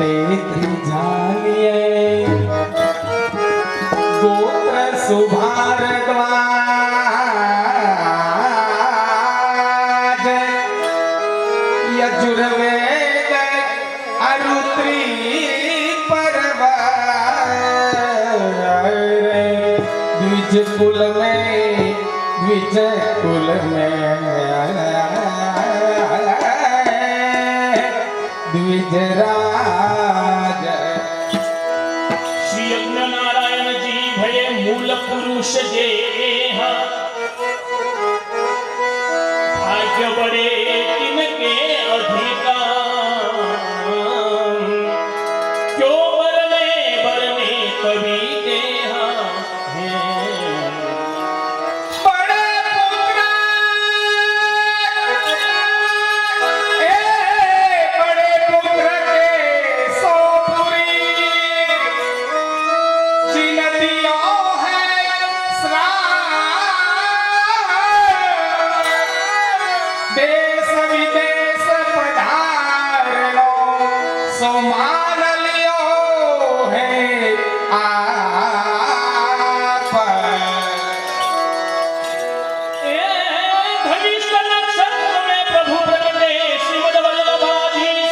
તે ત્રીજાલીએ ગોત્ર સુભારદ્વાજ યજુર્વેદ અરુત્રી પરવ द्विज कुल में द्विजराज श्री यज्ञ नारायण जी भये मूल पुरुष जे भाग्य बड़े तिनके अधिकार क्यों बरने कवि देहा मान लियो है आप धनिष्ठ नक्षत्र में प्रभु प्रगटे श्रीमद वल्लभाधीश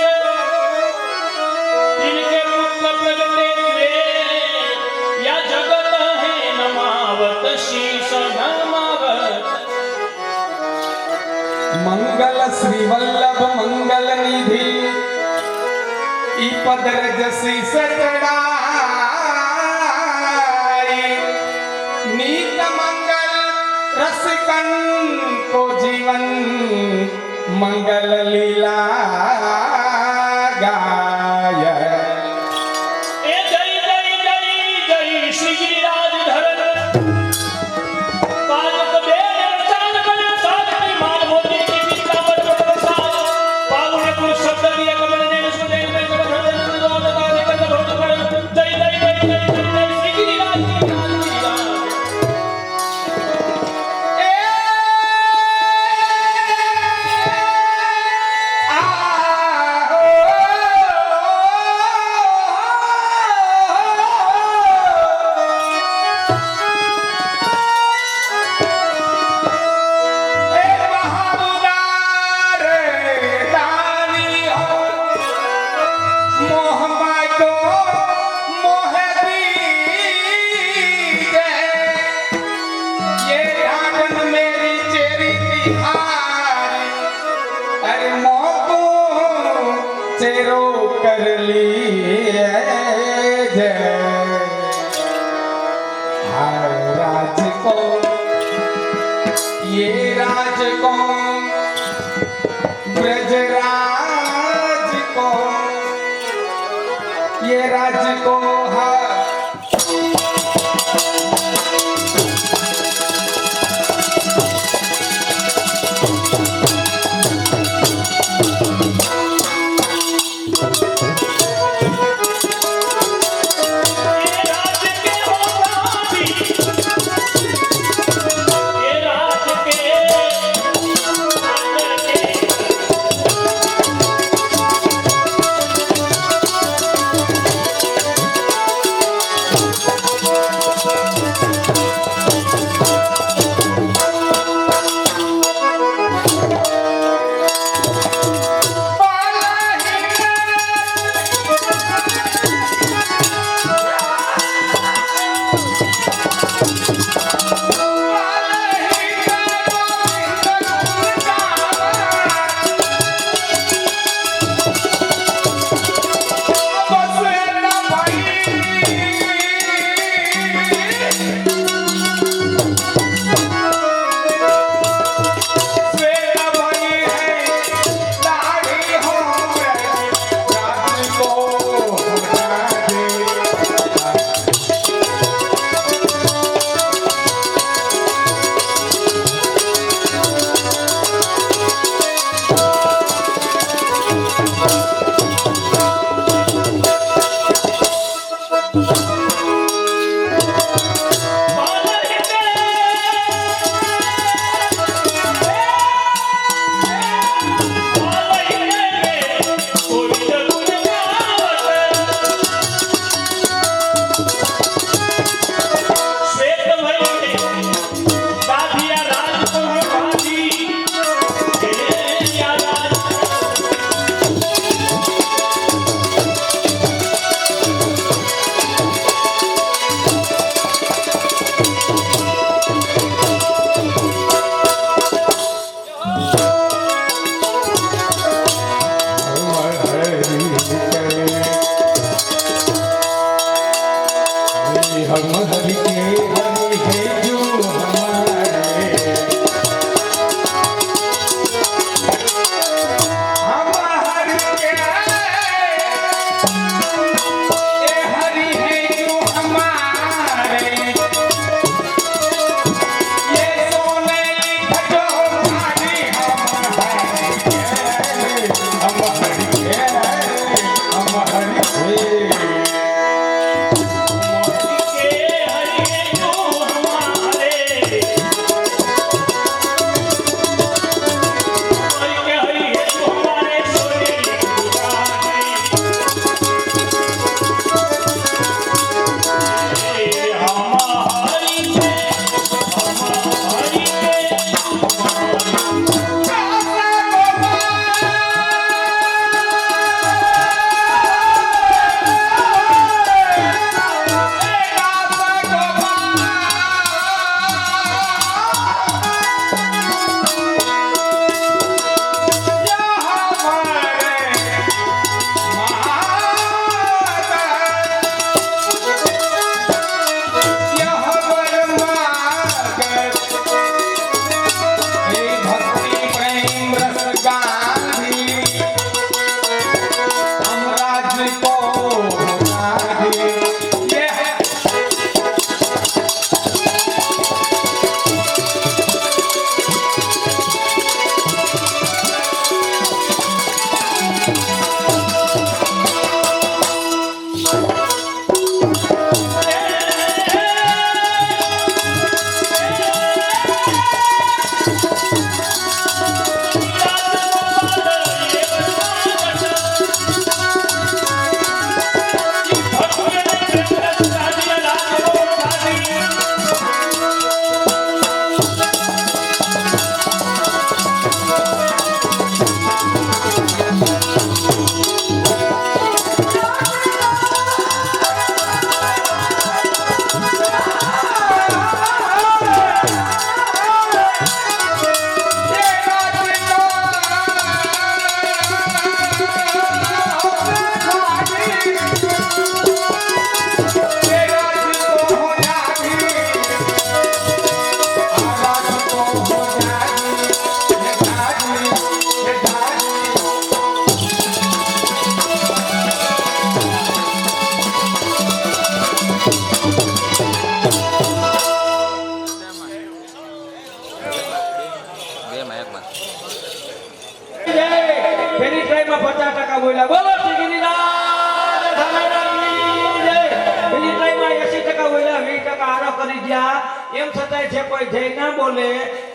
इनके पुत्र प्रगटे द्वे या जगत है नमावत शीश नमावत मंगल श्री वल्लभ मंगल निधि पदरज शीस चढ़ाई नीत मंगल रसिकन को जीवन मंगल लीला गाय जय जय जय जय श्री गिरिराज धरन पालक बेल चांद बल साधि मान मोती की पीतांबर प्रसाद पावन पुरुष शब्द दिया कमल ने सुदेव में चेरो कर ली जय राज को ये राज को ब्रजराज को ये राज को એમાં એકમાં પેલી ટ્રાયમાં 50% બોલ્યા બોલો શ્રી ગિરિરાજ ધનારાની જય. બીજી ટ્રાયમાં 80% બોલ્યા 20% આરો કરી ગયા. એમ છતાંય જે કોઈ જય ના બોલે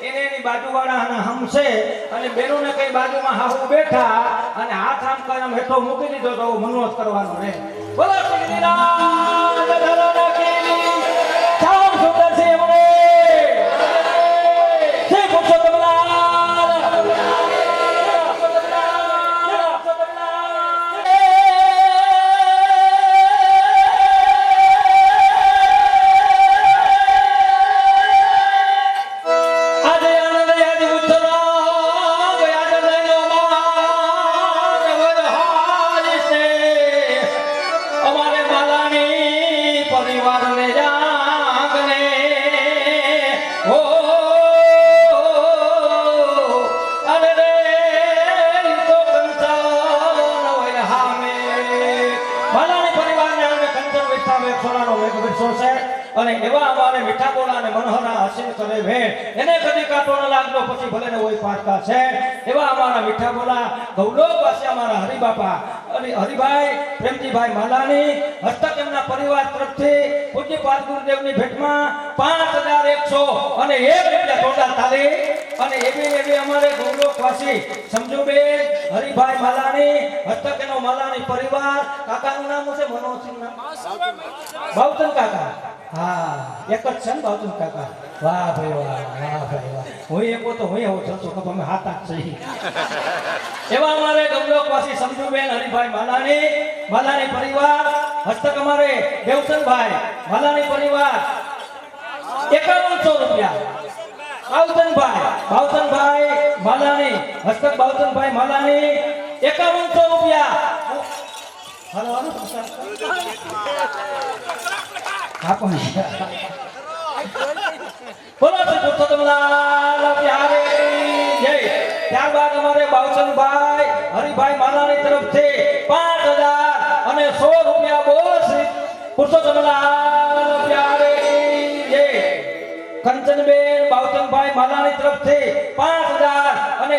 એને એની બાજુવાળા હમશે અને બેનુને કઈ બાજુમાં હાહુ બેઠા અને હાથ આમ કરી આમ હેઠો મૂકી દીધો તો મનોજ કરવાનો રહે. બોલો શ્રી ગિરિરાજ ધનારાની ચામ સુંદર છે એમણે જય પુરુષોત્તમલાલ. અને એવા અમારે મીઠા બોલા અને મનોહરા હસીન કરે ભેણ એને કદી કાંટો ન લાગતો પછી ભલે ને હોય પાટકા છે. એવા અમારા મીઠા બોલા ગૌલોક પાસે અમારા હરિબાપા અને હરિભાઈ પ્રેમજીભાઈ માલાની હસ્તક એમના પરિવાર તરફથી પૂજ્ય પાદ ગુરુદેવની ભેટમાં 5100 અને 1 રૂપિયા જોરદાર તાલી. અને એવી અમારે ગૌલોક વાસી સમજુબેન હરિભાઈ માલાની હસ્તક એનો માલાની પરિવાર કાકાનું નામ છે મનોજસિંહ નામ બાવતન કાકા. હા એક જ છે ને બાવતન કાકા. વાહ ભાઈ વાહ વાહ ભાઈ વાહ. હું એકો તો હું એવો છું કે તમે હાથ જ છે. એવા અમારે ગૌલોકવાસી સમજુબેન હરિભાઈ માલાની પરિવાર હસ્તક અમારે દેવચંદભાઈ માલાની પરિવાર 5100 રૂપિયા. બાવતનભાઈ માલાની હસ્તક બાવતનભાઈ માલાની 5100 રૂપિયા. હાલો હાલો આપો બોલો પુરુષોત્તમલાલ પ્યારે જય. ત્યારબાદ અમારે બાવચંદભાઈ હરિભાઈ માલાની તરફથી 5000 અને 100 રૂપિયા બોલો શ્રી પુરુષોત્તમલાલ પ્યારે જય. કંચનબેન બાવચંદભાઈ માલાની તરફથી 5000 અને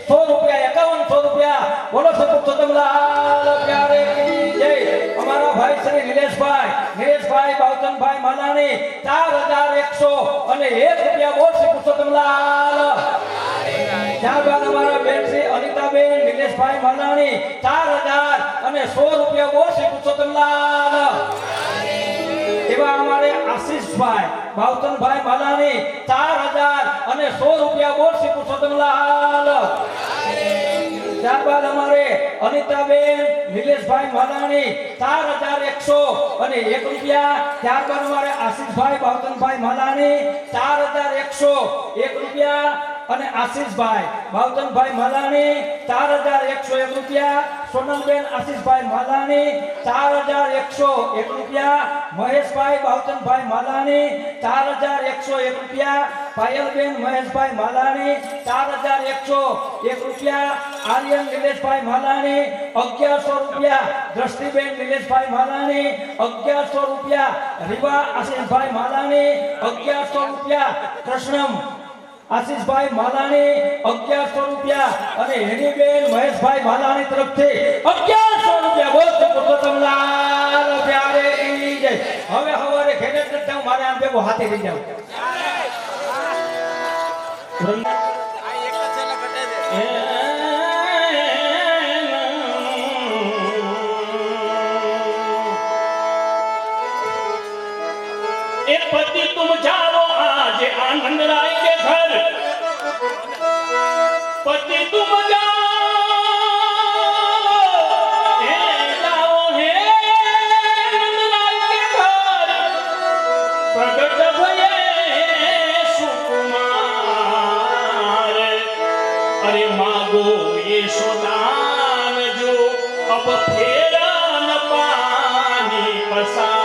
100 રૂપિયા 5100 રૂપિયા બોલો શ્રી પુરુષોત્તમલાલ પ્યારે જય. અમારા ભાઈ શ્રી નિલેશભાઈ બાવચંદભાઈ માલાની 4100 અને 1 રૂપિયા બોલ શ્રી પુરુષોત્તમલાલ. ત્યારબાદ અમારા બેન શ્રી અનિતાબેન નિલેશભાઈ માલાની 4000 અને 100 રૂપિયા બોલ શ્રી પુરુષોત્તમલાલ. એવા અમારે આશીષભાઈ બાવચંદભાઈ માલાની 4000 અને 100 રૂપિયા બોલ શ્રી પુરુષોત્તમલાલ. ત્યારબાદ અમારે અનિતાબેન નિલેશભાઈ માલાની 4100 અને 1 રૂપિયા. ત્યારબાદ અમારે આશીષભાઈ બાવચંદભાઈ માલાની 4100 1 રૂપિયા અને આશીષભાઈ બાવચંદભાઈ માલાની 4101 રૂપિયા. સોનલબેન આશીષભાઈ માલાની 4101 રૂપિયા. મહેશભાઈ બાવચંદભાઈ માલાની 4101 રૂપિયા. પાયલબેન મહેશભાઈ માલાની 4101 રૂપિયા. આર્યન નિલેશભાઈ માલાની 1100 રૂપિયા. દ્રષ્ટિબેન નિલેશભાઈ માલાની 1100 રૂપિયા. રીવા આશીષભાઈ માલાની 1100 રૂપિયા. કૃષ્ણમ આશીષભાઈ માલાની 1100 રૂપિયા અને હેનીબેન મહેશભાઈ માલાની તરફથી 1100 રૂપિયા બોલ પુરુષોત્તમલાલ પ્યારે જય. હવે હવારે ઘેરે જાઉં મારે આમ ભેગો હાથે લઈ જાઉં. ए पति तुम जाओ आज आनंद राय के घर. पति तुम जाओ हे आनंद राय के घर. प्रगट भये सुकुमार. अरे मागो ये सोदान जो अब फेरा न पानी पसार.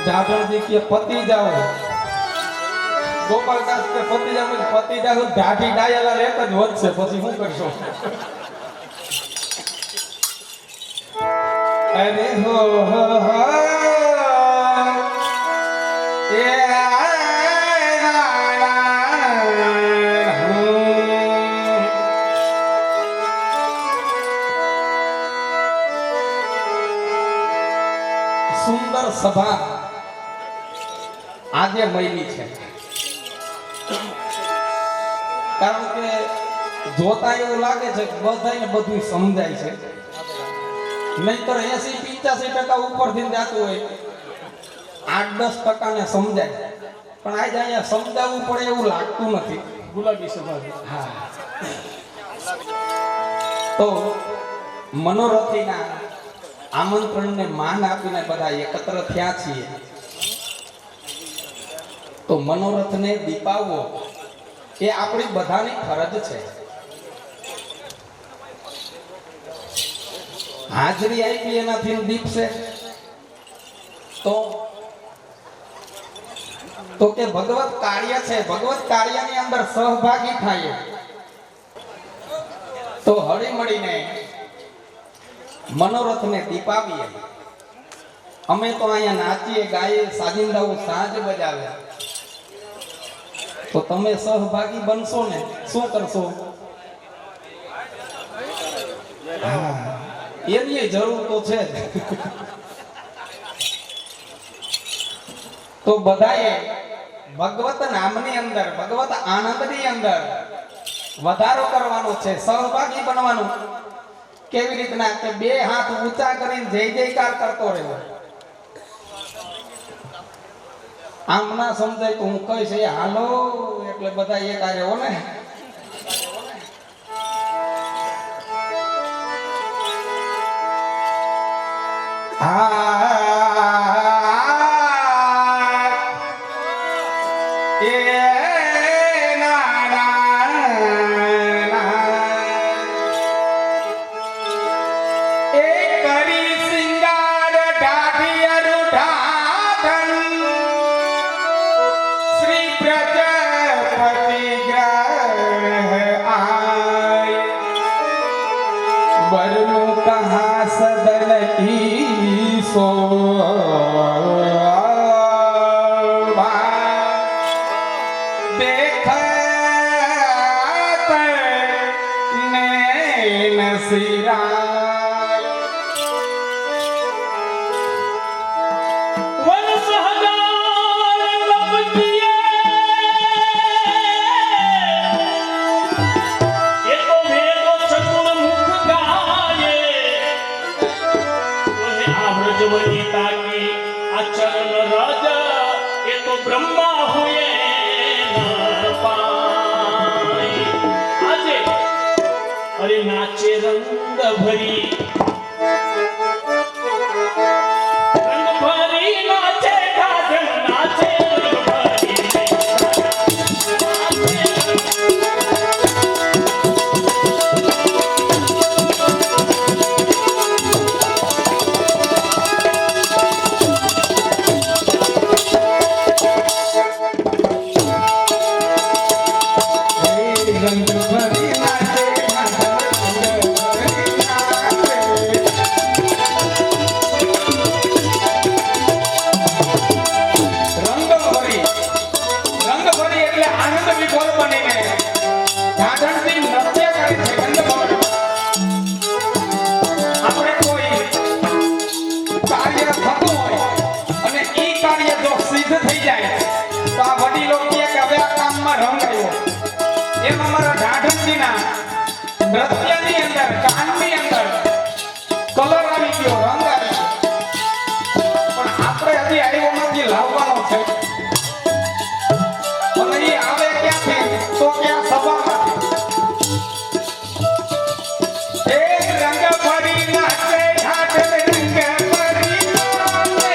ઢાઢરજી કે પતિ જાઓ ગોપાલદાસ કે પતિ જાઓ ઢાઢી ડાયલા એક જ વધશે પછી શું કરશો. અરે હો એ સુંદર સભા આજે મળી છે, કારણ કે જોતા એવું લાગે છે કે બધાને બધું સમજાય છે, નહીતર 80-85% ઉપરથી જતું હોય, 8-10% ને સમજાય, પણ આજે અહીંયા સમજાવવું પડે એવું લાગતું નથી. ગુલાબી સભા. હા, તો મનોરથીના આમંત્રણને માન આપીને બધા એકત્ર થયા છીએ, તો મનોરથને દીપાવવો એ આપણી બધાની ફરજ છે. હાજરી આપી એનાથી દીપશે તો કે ભગવત કાર્ય છે, ભગવત કાર્યની અંદર સહભાગી થાય તો હળી મળીને મનોરથને દીપાવીએ. અમે તો અહીંયા નાચીએ, ગાઈએ, સાજિંદાઓ સાંજ બજાવે, તો તમે સહભાગી બનશો ને શું કરશો? એની જરૂર તો છે જ. તો બધાએ ભગવત નામની અંદર, ભગવત આનંદની અંદર વધારો કરવાનો છે, સહભાગી બનવાનું. કેવી રીતના કે બે હાથ ઊંચા કરીને જય જયકાર કરતો રહેવો. આમ ના સમજાય તો હું કહીશ એ હાલો એટલે બધા એક આ રહેવો ને. बरनु कहाँ सदन ईसो देखत नैन सिराय वर्ष हजार लब दिए, ये तो वेदो चतुर मुख गाये, वह आव्रज वनिता की आचरण राजा, ये तो ब्रह्मा हुए नर पाए. आजे अरे नाचे रंग भरी, रंग भरी नाचे गाजन, नाचे रंग भरी रंग भरी नाचे રંગ ભરી એટલે આનંદ વિભોર બનીને ઢાઢણથી નૃત્ય કરે છે. રંગ આપણે કોઈ કાર્ય થતું હોય અને ઈ કાર્ય જો સિદ્ધ થઈ જાય તો આ વડીલો કહે કે હવે આ કામમાં રંગ આવ્યો. એમ અમારા ઢાઢણજીના નૃત્યની અંદર, કાનની અંદર કલર આવી ગયો, રંગ આવી ગયો, પણ આપણે હજી આવ્યો નથી, લાવવાનો છે. અને એ આવે ક્યાંથી? તો ક્યાં સભામાંથી. એ રંગ ભરી નાચે ઢાઢર, રંગ ભરી નાચે.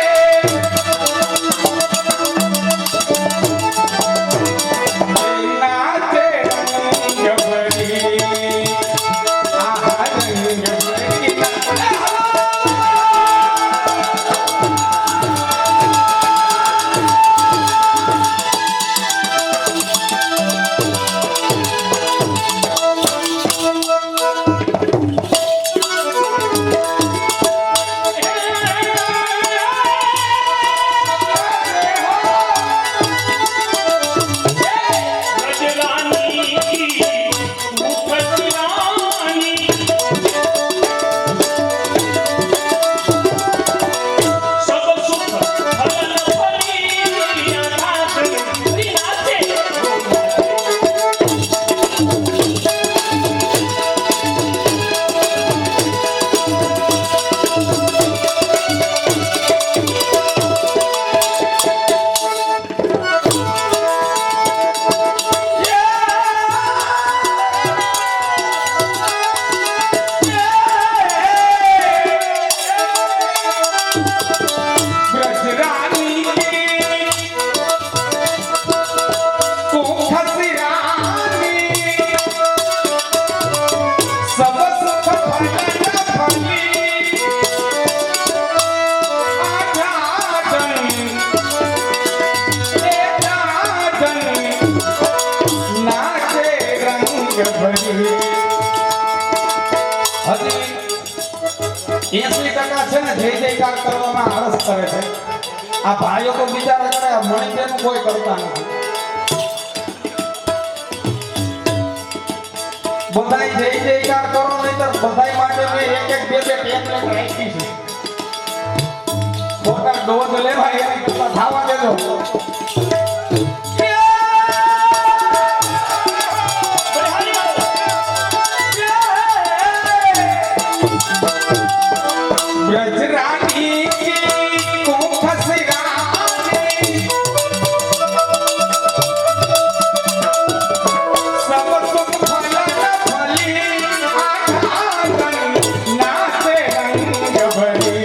80% છે ને જય જયકાર કરવામાં આળસ કરે છે. આ ભાઈઓ તો બિચારા કરે, આ મણિબેન કોઈ કરતા નથી. બધાય જય જયકાર કરો, નહીંતર બધાય માટે મેં એક બે ટેબ્લેટ રાખી છે. ખોટા ડોઝ લેવાય એની કરતા ખાવા દેજો. ब्रजरानी की कुंभ सिरानी सब सुख फलन फली आधारन नाचे रंग भरी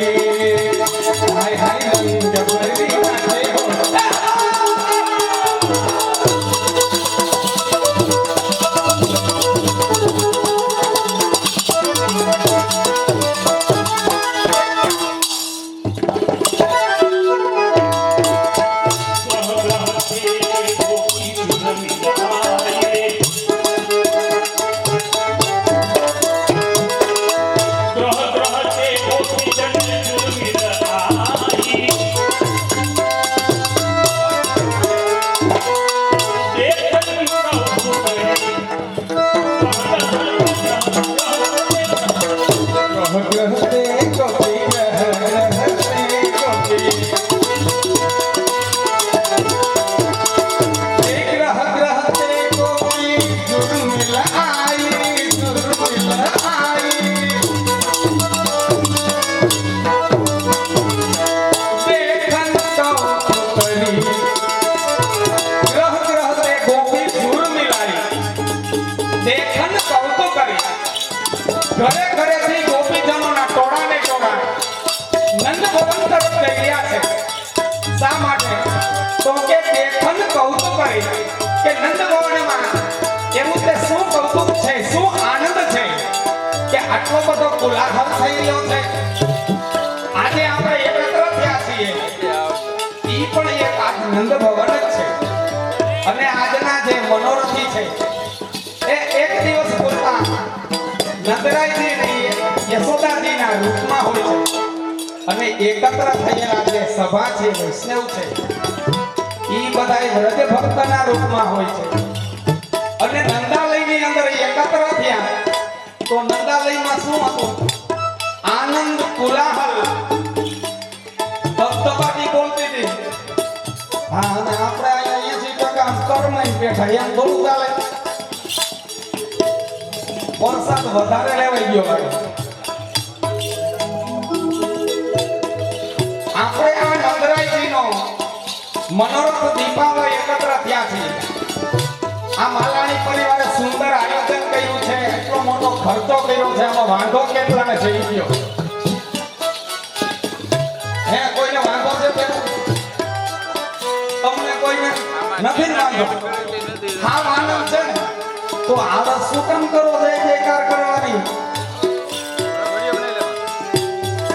हाय हाय रंग भरी नाचे हो ઘરે ઘરેથી ગોપીજનોના ટોળાને ટોળા નંદ ભવન તરફ જઈ રહ્યા છે. શા માટે? તો કે દેખન કૌતુક કરી કે નંદ ભવનમાં એવું તે શું કૌતુક છે, શું આનંદ છે કે આટલો બધો કોલાહલ થઈ રહ્યો છે. આજે આપણે એકત્ર થયા છીએ, ઈ પણ એક આ નંદ ભવન જ છે. અને આજના જે મનોરથી છે એ એક દિવસ પૂરતા નંદરાયજી યશોદાજીના રૂપમાં હોય છે. અને એકત્ર થયેલા જે સભા છે, વૈષ્ણવ છે, ઈ બધાય વ્રજ ભક્તના રૂપમાં હોય છે. અને નંદાલયની અંદર એકત્ર થયા તો નંદાલયમાં શું હતું? આનંદ, કોલાહલ, ધબધબાટી બોલતી હતી. હા, અને આપણે અહીંયા 80% કર્મઈ બેઠા, એમ થોડું ચાલે. વરસાદ વધારે લેવાઈ ગયો ભાઈ. આપણે આ નંદરાયજીનો મનોરથ દીપાવલી એકત્ર થયા છીએ. આ માલાણી પરિવારે સુંદર આયોજન કર્યું છે, એટલો મોટો ખર્ચો કર્યો છે. આમાં વાંધો કેટલાને છે ઈ ગયો? હે, કોઈને વાંધો છે તે? તમને કોઈને નથી વાંધો? હા, આનંદ છે ને? તો આવા શું કામ કરો જય જયકાર કરવાની?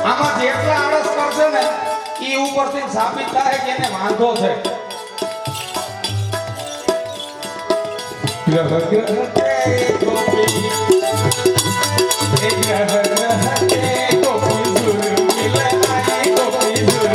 આમાં જેટલા આળસ કરશે ને ઈ ઉપરથી સાબિત થાય કે એને વાંધો છે. ગ્રહ ગ્રહ તે ગોપી એ ગ્રહ ગ્રહ તે ગોપી સુર મિલાઈ ગોપી સુર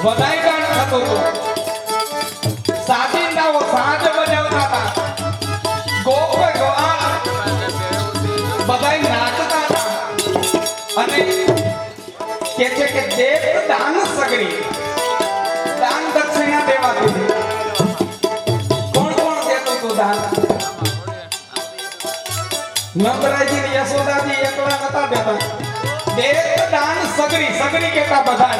બધાય ગાન થતું હતું સાજિંદાઓ સાજ બજાવતા હતા ગોપ ગોવાળ બધાય નાચતા હતા અને કે છે કે દેવ દાન સગરી દાન દક્ષિણા દેવાતી હતી કોણ કોણ દેતું હતું દાન નંદરાયજી ને યશોદાજી એકલા નતા દેતા દેવ દાન સગરી સગરી કેતા બધા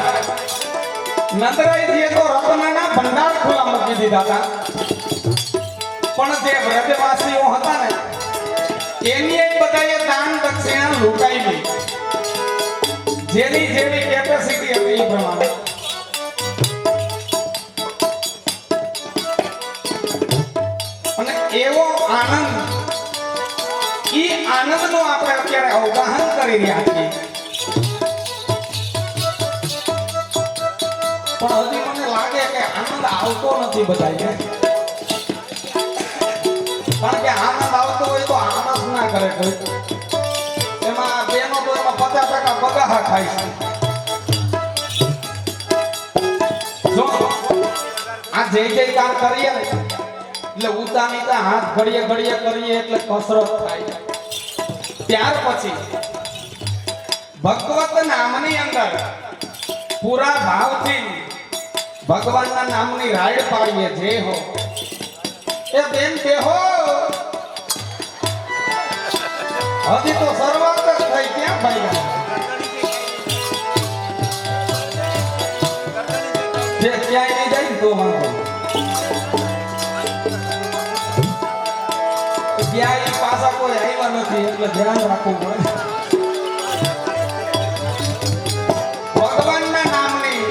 નંદરાયજીએ તો રત્નના ભંડાર ખુલ્લા મૂકી દીધા હતા પણ જે વ્રજવાસીઓ હતા ને એની બધાએ દાન દક્ષિણા લૂંટાવી જેની જેવી કેપેસિટી હતી એ પ્રમાણે અને એવો આનંદ ઈ આનંદનો આપણે અત્યારે અવગાહન કરી રહ્યા છીએ પણ હજી મને લાગે કે આનંદ આવતો નથી બધાને કારણ કે આનંદ આવતો હોય તો આનંદ ના કરે કોઈ એમાં બેનો તો એમાં 50% બગાહા ખાય છે જો આ જય જયકાર કરીએ ને એટલે ઉતામીતા હાથ ઘડીએ ઘડીએ કરીએ એટલે કસરત થાય ત્યાર પછી ભગવત નામની અંદર પૂરા ભાવથી ભગવાનના નામની રાડ પાડીએ જે હો એ બેન બેહો હજી તો શરૂઆત જ થઈ ક્યાં ભાઈ જે ક્યાંય નહીં જાય તો વાંધો ક્યાંય પાછા કોઈ આવ્યા નથી એટલે ધ્યાન રાખવું પડે ભગવાનના નામની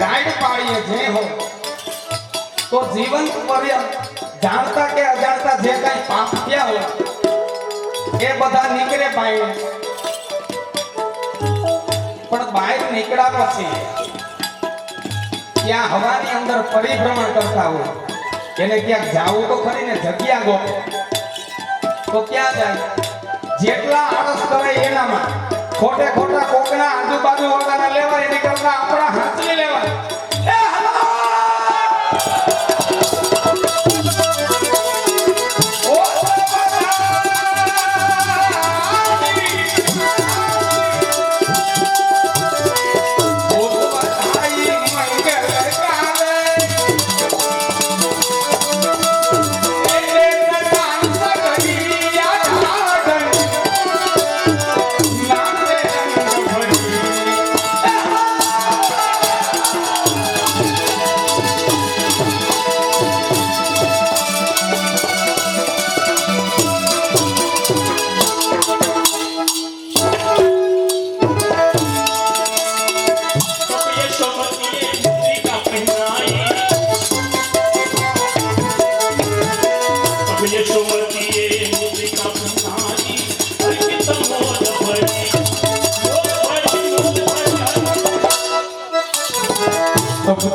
રાડ પાડીએ જે હો તો જીવન પર્યંત જાણતા કે અજાણતા જે કઈ પાપ થયા હોય એ બધા નીકળે બહાર પણ બહાર નીકળ્યા પછી ત્યાં હવાની અંદર પરિભ્રમણ કરતા હોય એને ક્યાંક જાવું તો ખરી ને જગ્યા ગો તો ક્યાં જાય જેટલા આળસ કરે એનામાં ખોટે ખોટા કોકના આજુબાજુ વાળાના લેવાય એની કરતા આપણા હાથની લેવાય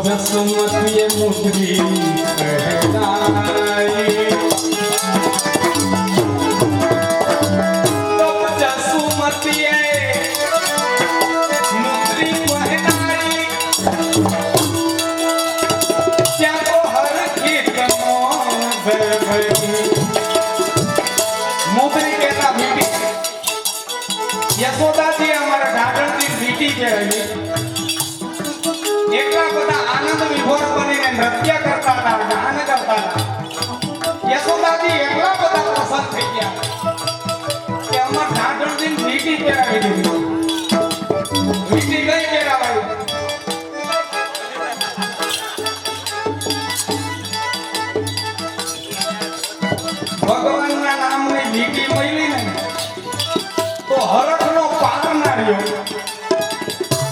जसमती मुद्री कहलाई तब जसमती मुद्री कहलाई क्या तो हर कीर्तनो मुद्री कहता बीटी यशोदा जी हमारा ढाढण की बीटी कहेली એટલા બધા આનંદ વિભોર બનીને નૃત્ય કરતા હતા ગાન કરતા હતા યશોદાજી એટલા બધા પ્રસન્ન થઈ ગયા કે અમાર ઢાઢણજી વીટી પહેરાવી દીધી વીટી ગઈ પહેરાવાય ભગવાનના નામની વીટી મળી ને તો હરખનો પાર ના રહ્યો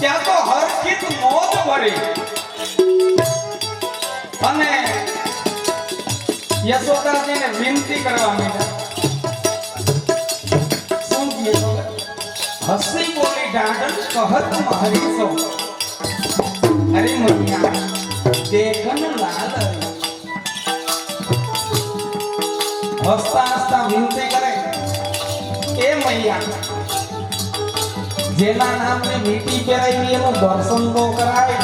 ત્યાં તો હરખિત મોજ પડી અને યશોદાજીને વિનંતી કરવા માંડ્યા શું કીધું હસી બોલી ઢાઢણ કહત મારી સો અરે મૈયા દેખન લાલ હસતા હસતા વિનંતી કરે એ મૈયા જેના નામને વીટી પહેરાવી એનું દર્શન તો કરાય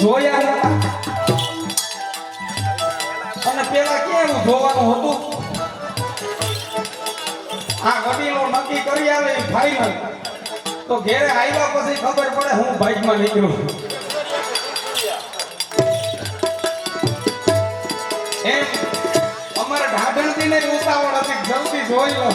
જોયા નતા. અને પેલા ક્યાં એવું જોવાનું હતું? આ વડીલો નક્કી કરી આવે ફાઈનલ તો ઘેરે આવ્યા પછી ખબર પડે હું બાઇકમાં નીકળું. એમ અમારે ઢાઢણથી ને ઉતાવળ હતી, જલ્દી જોઈ લો.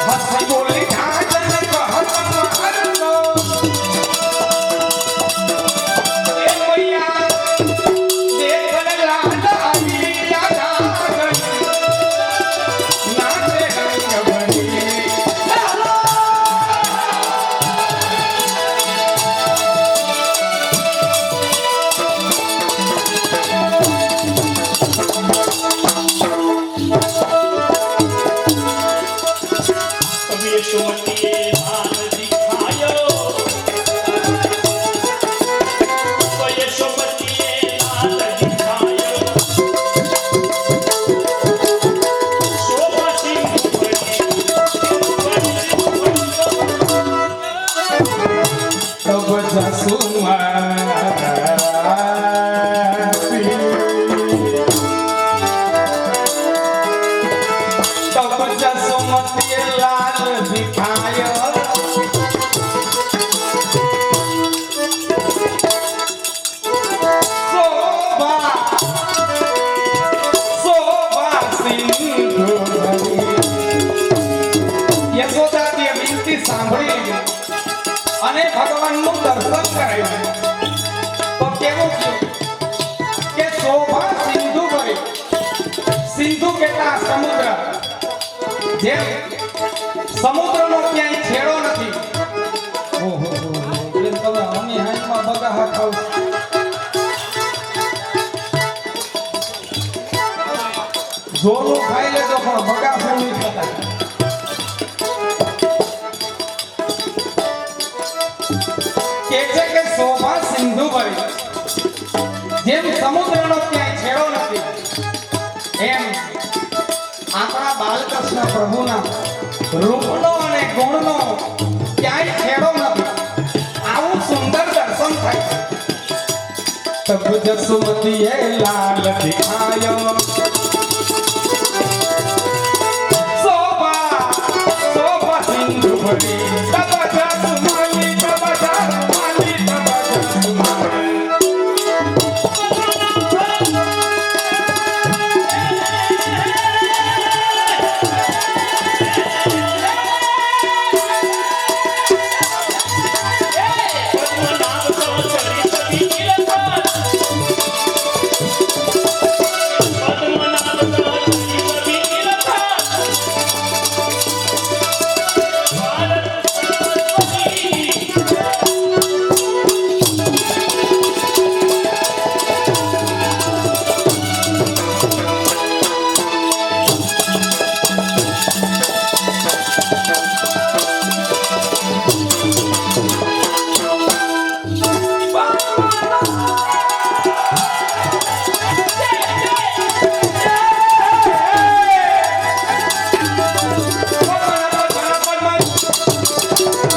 હસી બોલી ઢાઢણ કહતો એ મૈયા દેખન લાડ આવી ઢાઢણ નાચે રંગવણી. કવિ યશોમતીએ લાલ દિખાયો કવિ યશોમતીએ લાલ દિખાયો શોભા સિંધુ બની તબ જસુમાસી તબ જસુમતી લાલ દિખાયો શોભા શોભા સિંધુ બની. યશોદાજીએ વિનંતી સાંભળી અને ભગવાનનું દર્શન કરાયું તો કેવું થયું કે શોભા સિંધુ ભરી. સિંધુ કેટલા સમુદ્ર, જેમ સમુદ્રનો ક્યાંય છેડો નથી. ઓહો બેન તમે આની હાઈમાં બગાહા ખાવ. જોનું ખાઈ લેજો પણ બગાહું નહીં થતા. કે છે કે શોભા સિંધુ ભરી, જેમ સમુદ્રનો ક્યાંય છેડો નથી એમ આપણા બાલકૃષ્ણ પ્રભુના રૂપનો અને ગુણનો ક્યાંય છેડો નથી. આવું સુંદર દર્શન થાય. તબ જસુમતીએ લાલ દિખાયો શોભા શોભા સિંધુ ભરી. તબ જસુમતી તબ જસુમતી તબ જસુમતી. પદ્મનાભ સહચરી સભી નિરખા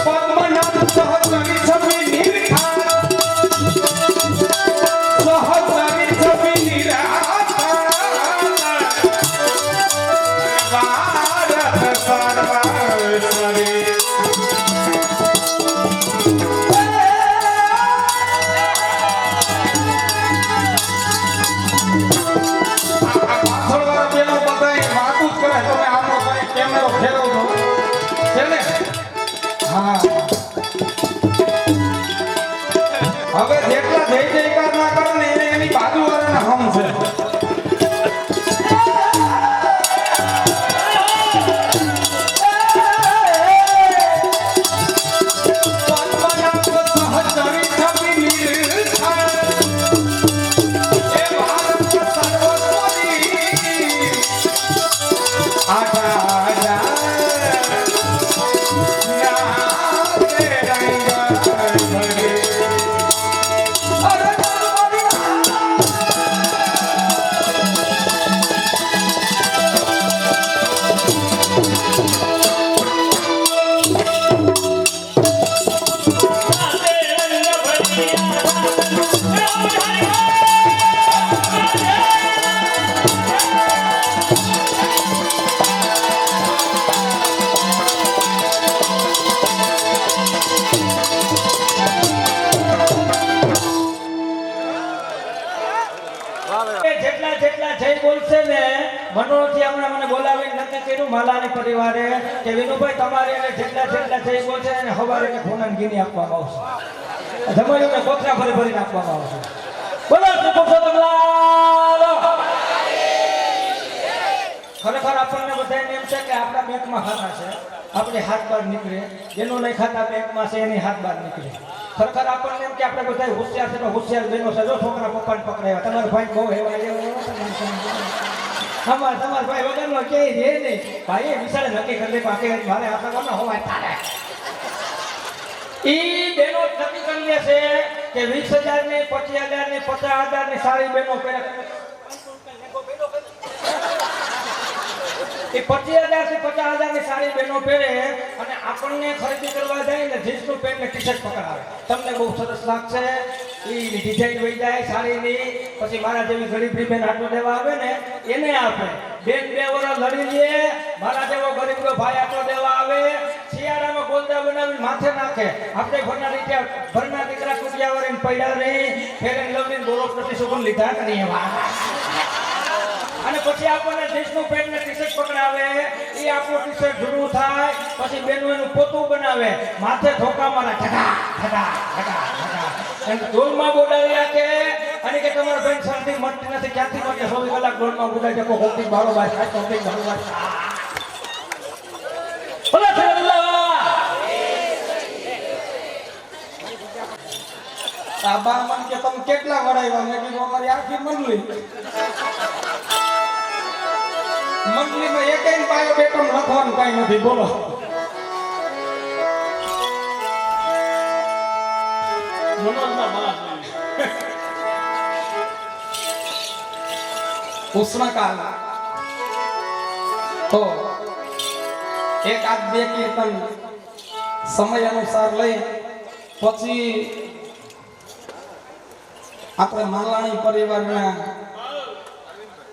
પદ્મનાભ સહચરી સભી નિરખા ભારત સરસ્વતી હવે જેટલા જય જયકાર ના કરે ને એની બાજુવાળાના હમ છે. અરે મનોરથી હમણાં મને બોલાવીને નક્કી કર્યું માલાની પરિવારે કે વિનુભાઈ તમારે એને જેટલા છે એ બોલશે અને સવારે એને ખોનાને ગીની આપવામાં આવશે જમાડીઓને કોથરા ભરીને આપવામાં આવશે બોલો શ્રી પુરુષોત્તમ લાલ ખરેખર આપણને બધાને એમ છે કે આપણા બેંકમાં ખાતા છે આપણે હાથ બહાર નીકળે જેનું નહીં ખાતા બેંકમાં છે એની હાથ બહાર નીકળે ખરેખર આપણને એમ કે આપણે બધા હોશિયાર છે તો હોશિયાર બહેનો છે જો છોકરા પપ્પાને પકડાયા તમારો ભાઈ બહુ હેવા તમારા ભાઈ વગરનો કે રે નહીં ભાઈ વિશાળે નક્કી કરી લે પાકે મારે આ કરવાનો હોવાય તારે ઈ બેનો નક્કી કરી લે છે કે 20,000 ની 25,000 ની 50,000 ની સારી બેનો પહેરે એ 25,000 થી 50,000 ની સારી બેનો પહેરે અને આપણને ખરીદી કરવા જાય ને જીન્સનું પેન્ટ ને ટી-શર્ટ પકડાવે તમને બહુ સરસ લાગશે ઈ ડિઝાઇન વહી જાય સાડીની પછી મારા જેવી ગરીબની બેન આટલો દેવા આવે ને એને આપે બેન 2 વર્ષ લડી લે મારા જેવો ગરીબનો ભાઈ આટલો દેવા આવે શિયાળામાં ગોંદા બનાવીને માથે નાખે આપણે ભરના દીકરા કુટિયા વળીને પડ્યા રહી ફેરન લવની બોલો પ્રતિશોધન લીધા કરીએ અને પછી આપણને જીન્સનું પેન્ટ ને ટી-શર્ટ પકડાવે એ આપણું ટી-શર્ટ જૂનું થાય પછી બેનું એનું પોતું બનાવે માથે ધોકા મારે ઠડા ઠડા ઠડા ઠડા અને ડોલમાં બોલાવી રાખે અને કે તમારા બેન શાંતિ મળતી નથી ક્યાંથી મળે 24 કલાક ડોલમાં બોલાવી શકો હોતી બારો બાર થાય હોતી બારો બાર બોલા આબા મન કે તમે કેટલા વડાવ્યા મેં કીધું અમારી આખી મંડળી મંડળીમાં એકેય પાયો બેટમ લખવાનું કાંઈ નથી બોલો મનોજના માણસ ઉષ્ણકાલ તો એક આધ બે કીર્તન સમય અનુસાર લઈ પછી આપણે માલાણી પરિવારના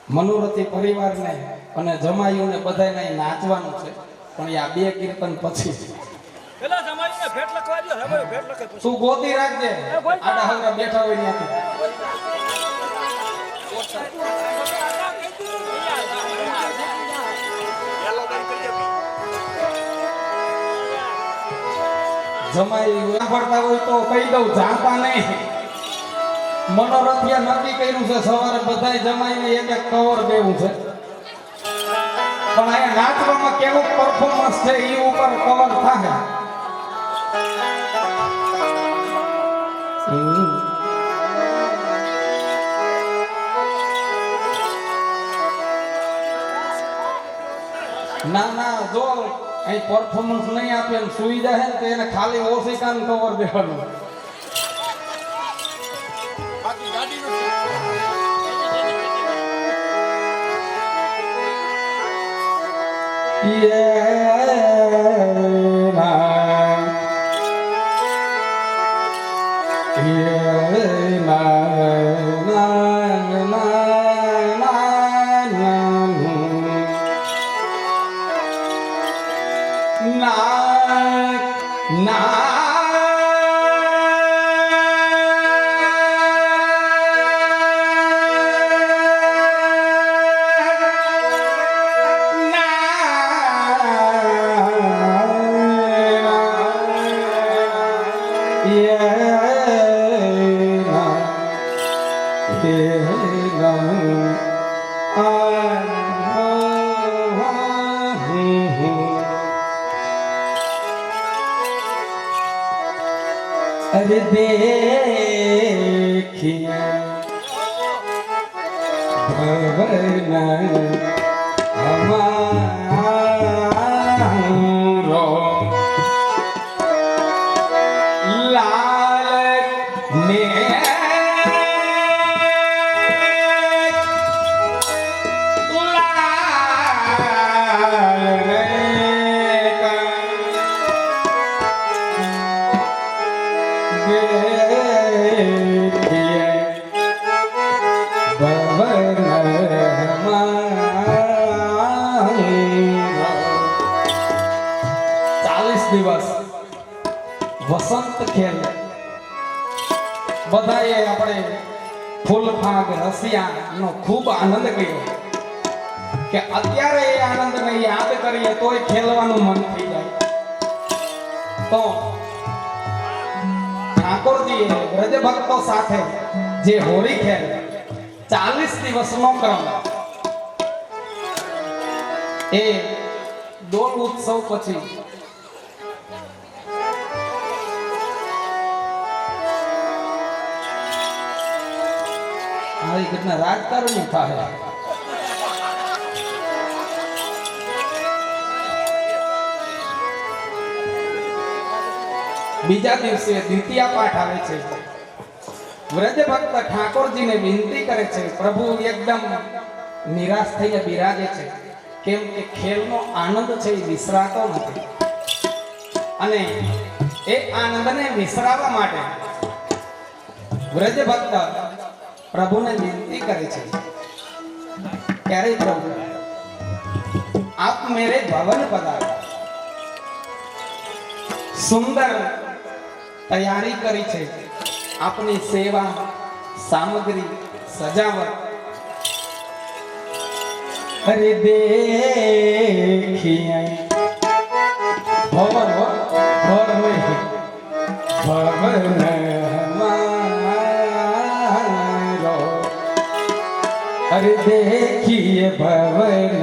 મનોરથી પરિવારને અને જમાઈઓને બધાને નાચવાનું છે પણ આ 2 કીર્તન પછી પેલા જમાઈને ભેટ લખવા દો હવે ભેટ લખે તું ગોતી રાખજે આડા હવરા બેઠા હોય ત્યાંથી જમાઈ વાપરતા હોય તો કહી દઉં જાતા નહીં મનોરથિયા નક્કી કર્યું છે સવારે બધાય જમાઈને એક કવર દેવું છે પણ અહીંયા નાચવામાં કેવું પરફોર્મન્સ છે એ ઉપર કવર થાય ના જો અહીં પરફોર્મન્સ નહીં આપે ને સુઈ જાય ને તો એને ખાલી ઓશિકાનું કવર દેવાનું अरे देखिए भवन हमारो लाल ने દિવસ વસંત ખેલ બધાએ આપણે ફૂલ ફાગ રસિયા નો ખૂબ આનંદ કર્યો કે અત્યારે એ આનંદને યાદ કરીએ તોય ખેલવાનું મન થઈ જાય. તો ઠાકોરજીએ વ્રજ ભક્તો સાથે જે હોળી ખેલ 40 દિવસનો ક્રમ એ દોલ ઉત્સવ પછી આવી ઘટના રાજકારણની થાય. બીજા દિવસે દ્વિતીય પાઠ આવે છે. વ્રજ ભક્ત ઠાકોરજીને વિનંતી કરે છે. પ્રભુ એકદમ નિરાશ થઈને બિરાજે છે, કેમ કે ખેલનો આનંદ છે એ વિસરાતો નથી. અને એ આનંદને વિસરાવવા માટે વ્રજ ભક્ત પ્રભુને વિનંતી કરે છે, ક્યારે પ્રભુ આપ મેરે ભવન પધારો. સુંદર તૈયારી કરી છે, આપની સેવા સામગ્રી સજાવટ. અરે દેખીએ ભવન ભવન હમારો, અરે દેખીએ ભવન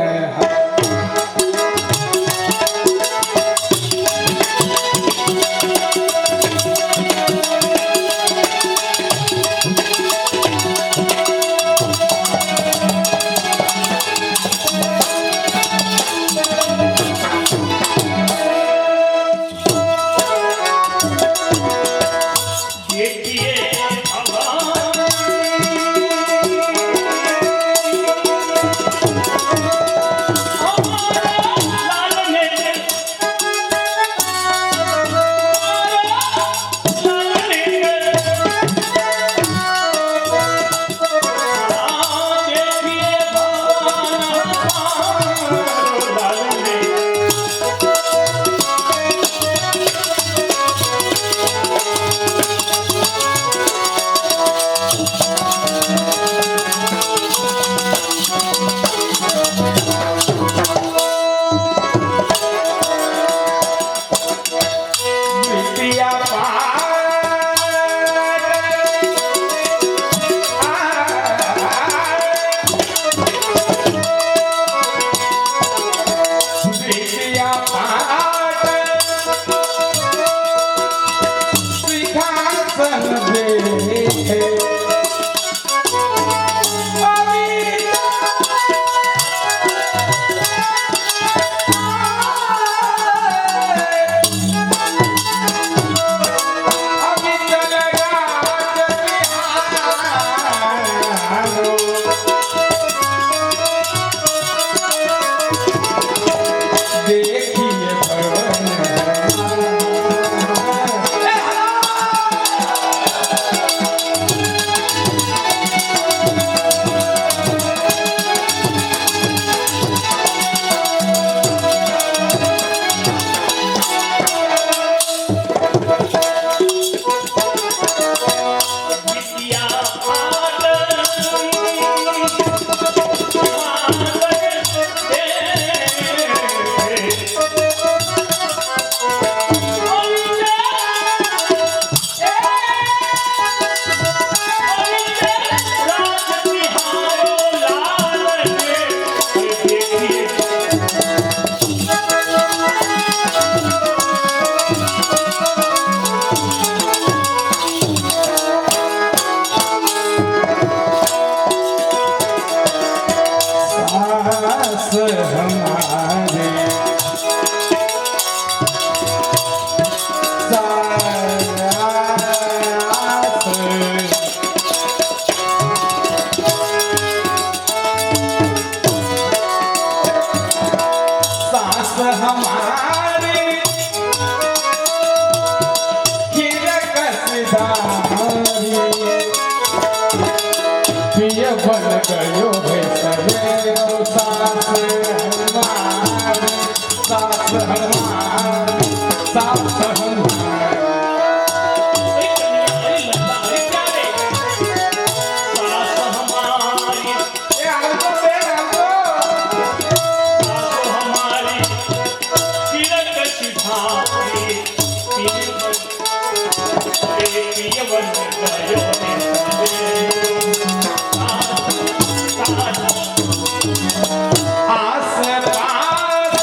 आस पास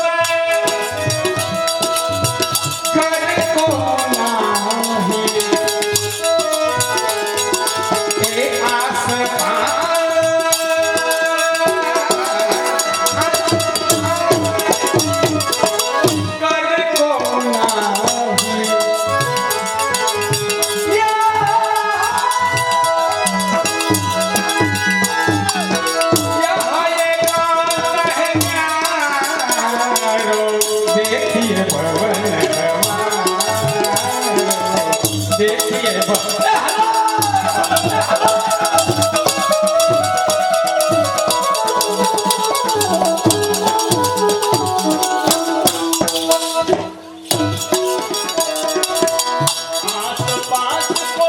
घर को नाही ए आस पास घर को नाही यहाँ ये गाता है न्यारो, देखिए भवन हमारो, देखिए आस-पास को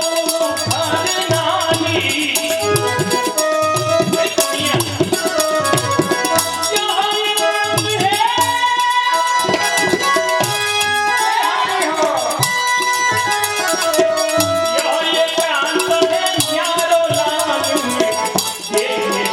घर नाही दुनिया यहाँ एक है यहाँ ये प्रांत है न्यारो लाल में देखने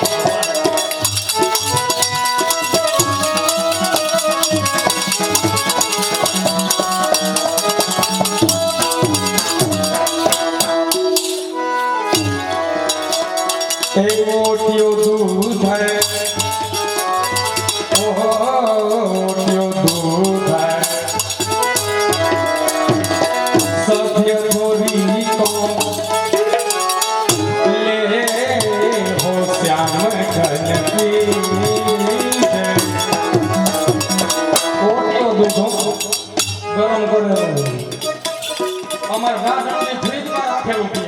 मोटियो दूध है मोटियो दूध है सभ्य गोरी को ले हो श्याम घन की मोटियो दूध गरम कर અમાર ગાઢ ફ્રીજમાં રાખેલું છે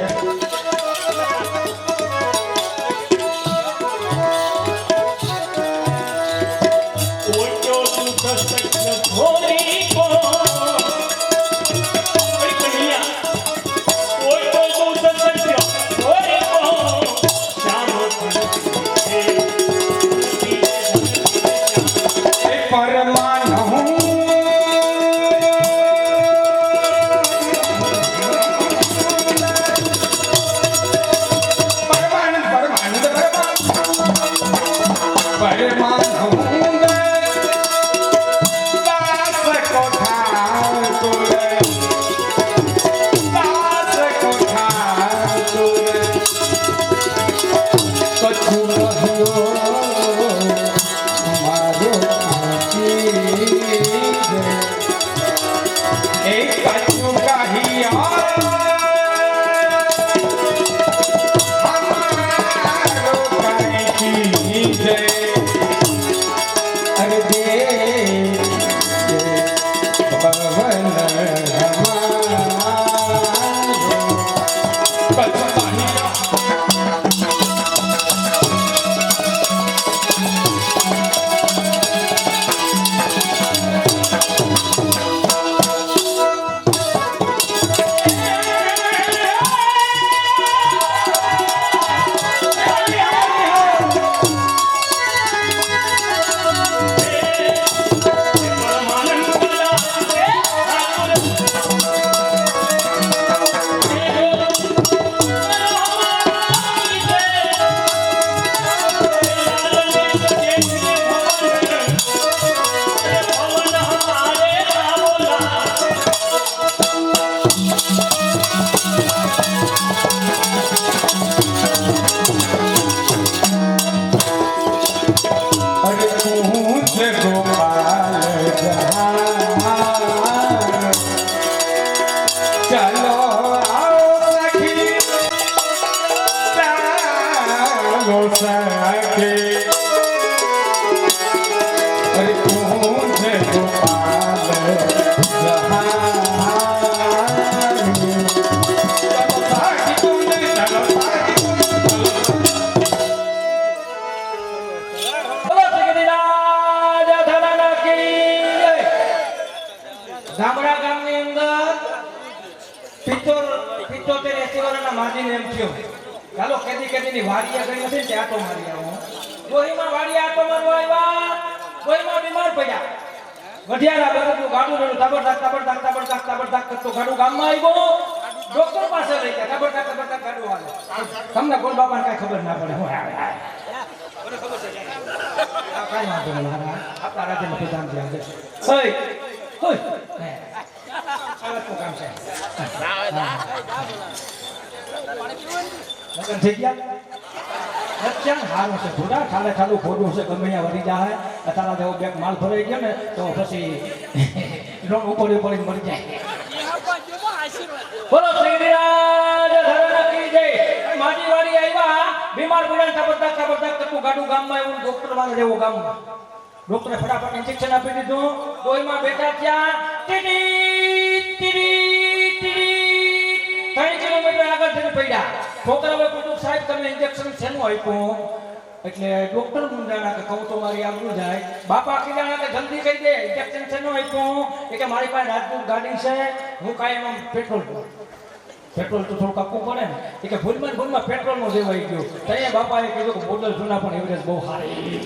ગામડા ગામની અંદર 75-80 વર્ષના માજીને એમ થયો ચાલો કેદી વાડીએ ગઈ નથી તે આટો મારી આવો ગોહીમાં વાડીએ આટો મારવા આવ્યા ગોહીમાં બીમાર પડ્યા વઢિયારા બધું ગાડું રેલું તાબડ તાક કરતો ગાડું ગામમાં આવ્યો ડોક્ટર પાસે લઈ ગયા ખબર કાઢવા તમને કોણ બાપાને કાંઈ ખબર ના પડે હું મને ખબર છે કાંઈ વાંધો નહીં આપણા રાજ્યમાં પ્રધાન ધ્યાન દેશે હોય હોય આ તો કામ છે લગન થઈ ગયા અત્યારે હારું છે ભૂડા ઠાલે ઠાલું ખોડું છે ગમે ત્યાં વળી જાય તારા જેવો બેગ માલ ભરાઈ ગયો ને તો પછી લોન ઉપર મરી જાય બોલો શ્રી રાજ ધરણ કી જય માટી વાળી આવ્યા બીમાર બોલાને તબડક કરતું ગાડું ગામમાં એવું ડોક્ટર વાળા જેવો ગામમાં ડોક્ટરે ફટાફટ ઇન્જેક્શન આપી દીધું ડોઈમાં બેઠા ત્યાં ટીડી ટીડી ટીડી 3 કિલોમીટર આગળ જઈને પડ્યા છોકરાઓએ પૂછ્યું સાહેબ તમે ઇન્જેક્શન શેનું આપ્યું એટલે ડોક્ટર મુંડાણા કે કહું તો મારી આવડું જાય બાપા કીધા કે જલ્દી કહી દે ઇન્જેક્શન શેનું આપ્યું કે મારી પાસે રાજપૂત ગાડી છે હું કાયમ આમ પેટ્રોલ તો થોડુંક આપવું પડે ને કે ભૂલમાં પેટ્રોલનો દેવાઈ ગયો ત્યાં બાપાએ કીધું કે બોટલ જૂના પણ એવરેજ બહુ સારી